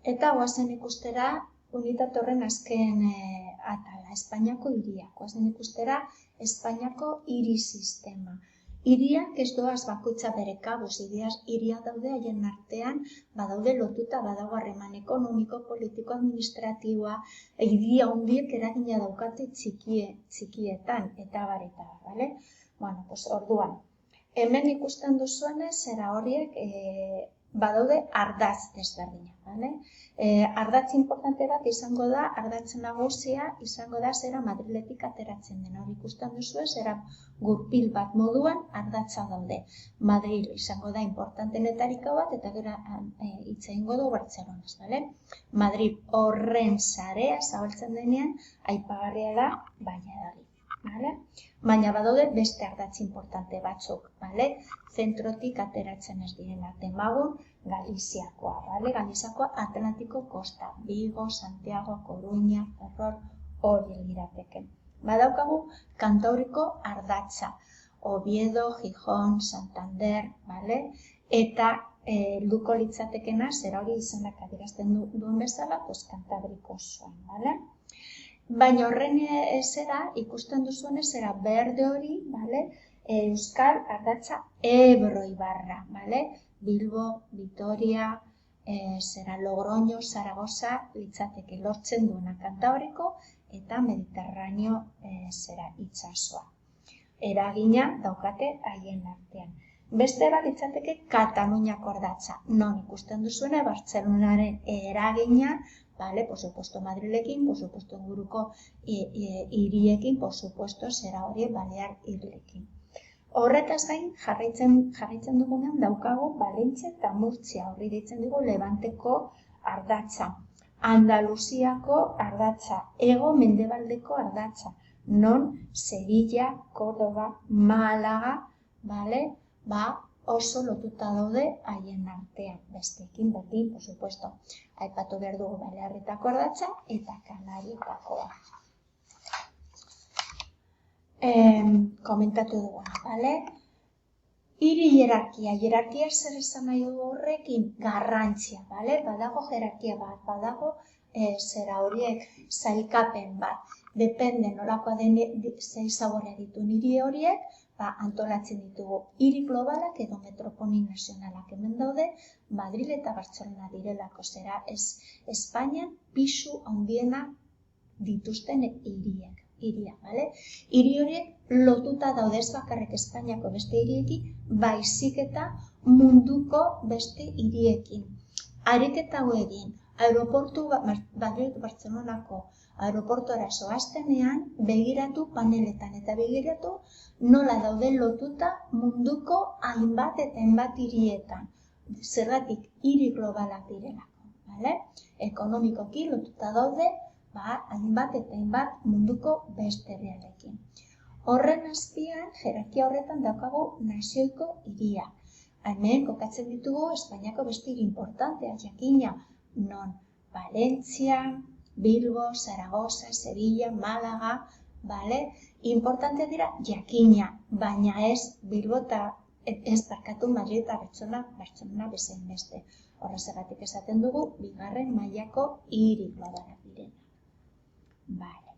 Eta goazen ikustera unitate horren azken atala, Espainiako hiriak. Goazen ikustera Espainiako hiri sistema. Hiriak ez doaz bakoitza bere kabuz, hiriak daude haien artean, badaude lotuta badago harreman ekonomiko, politiko, administratiboa, hiria handiek eragina daukate txikietan, eta bar, bale? Bueno, pues orduan, hemen ikusten duzuenez, zera horiek badaude ardatz desberdinak, bale? Ardatz importante bat izango da, ardatz nagusia izango da zera Madriletik ateratzen den. Hori ikusten duzu, zera gurpil bat moduan ardatza daude. Madril izango da importantenetariko bat, eta gero hitz egingo du Bartzelonaz, bale? Madril horren sarea zabaltzen denean, aipagarria da Valladolid, bale? Baina badaude beste ardatz importante batzuk, bale? Zentrotik ateratzen ez direnak, demagun Galiziakoa, bale? Galiziakoa Atlantiko kosta, Vigo, Santiago, Coruña, Ferrol, hori lirateke. Badaukagu Kantauriko ardatza, Oviedo, Gijón, Santander, bale? Eta helduko litzatekena, zera hori izenak adierazten duen bezala, pues Kantabriko osoan, bale? Baina horren zera, ikusten duzuenez, zera berde hori, bale? Euskal ardatza Ebro-Ibarra, bale? Bilbo, Vitoria, zera Logroño, Zaragoza, litzateke lortzen duena Kantabriko eta Mediterraneo zera itsasoa. Eragina daukate haien artean. Beste bat litzateke Kataluniako ardatza, non ikusten duzuena Bartzelonaren eragina, vale, por supuesto Madrilekin, por supuesto inguruko hiriekin, por supuesto zera hori Balear hirilekin. Horretaz gain, jarraitzen dugunean daukagu Valentzia eta Murtzia, horri deitzen dugu Levanteko ardatza, Andaluziako ardatza, Hego Mendebaldeko ardatza, non Sevilla, Córdoba, Málaga, vale, oso lotuta daude haien artean, besteekin berdin, por supuesto, aipatu behar dugu Balearretako ardatza eta Kanarietakoa. Komentatu duguna, bale? Hiri hierarkia zer esan nahi dugu horrekin? Garrantzia, bale? Badago hierarkia bat, badago zera horiek sailkapen bat. Depende nolakoa den zei zaborra ditu hiri horiek, antolatzen ditugu hiri globalak edo metropoli nazionalak. Hemen daude Madril eta Bartzelona direlako, zera Espainian pisu handiena dituzten hiriak. Bale? Hiri horiek lotuta daude ez bakarrik Espainiako beste hiriekin, baizik eta munduko beste hiriekin. Ariketa hauekin, Bartzelonako aeroportora zoaztenean, begiratu paneletan eta begiratu nola daude lotuta munduko hainbat eta hainbat hirietan. Zergatik hiri globalak direlako, bale? Ekonomikoki lotuta daude hainbat eta hainbat munduko beste herrialdeekin. Horren azpian, hierarkia horretan daukagu nazioiko hiriak. Hemen kokatzen ditugu Espainiako beste hiri importanteak, jakina, non Valentzia, Bilbo, Zaragoza, Sevilla, Málaga, bale? Importante dira jakina, baina ez Bilbo eta ez barkatu Madrid eta Bartzelona bezain beste. Horrezagatik esaten dugu, bigarren mailako hiri globalak direna. Vale.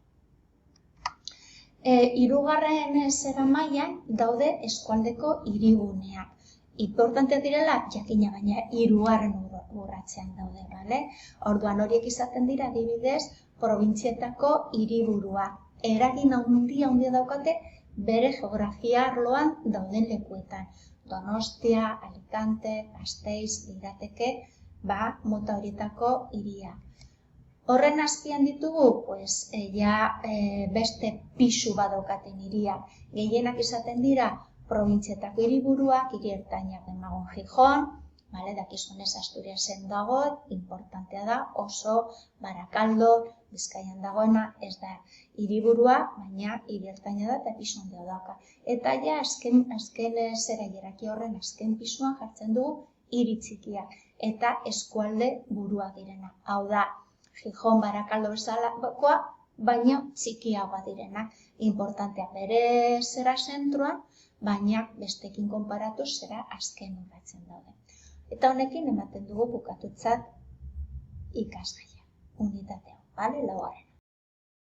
Hirugarren zera mailan daude eskualdeko hiriguneak. Importante direla jakina, baina hirugarren urratzean daude, bale? Orduan horiek izaten dira adibidez probintzietako hiriburuak. Eragin handia daukate bere geografia arloan dauden lekuetan. Donostia, Alicante, Gasteiz, lirateke, mota horietako hiriak. Horren azpian ditugu, beste pisu badaukaten hiriak. Gehienak izaten dira probintzietako hiriburuak, hiri ertainak demagun Gijón, dakizunez Asturiasen dago, importantea da, oso Barakaldo, Bizkaian dagoena, ez da hiriburua, baina hiri ertaina da eta pisu handia dauka. Eta ja azken zera hierarkia horren azken pisuan jartzen dugu hiri txikiak eta eskualde burua direna. Hau da, Gijón, Barakaldo bezalakoa, baina txikiagoa direnak. Importantea bere zera zentroan, baina bestekin konparatuz zera azken urratzen daude. Eta honekin ematen dugu bukatutzat ikasgaia, unitatea, bale, laugarren.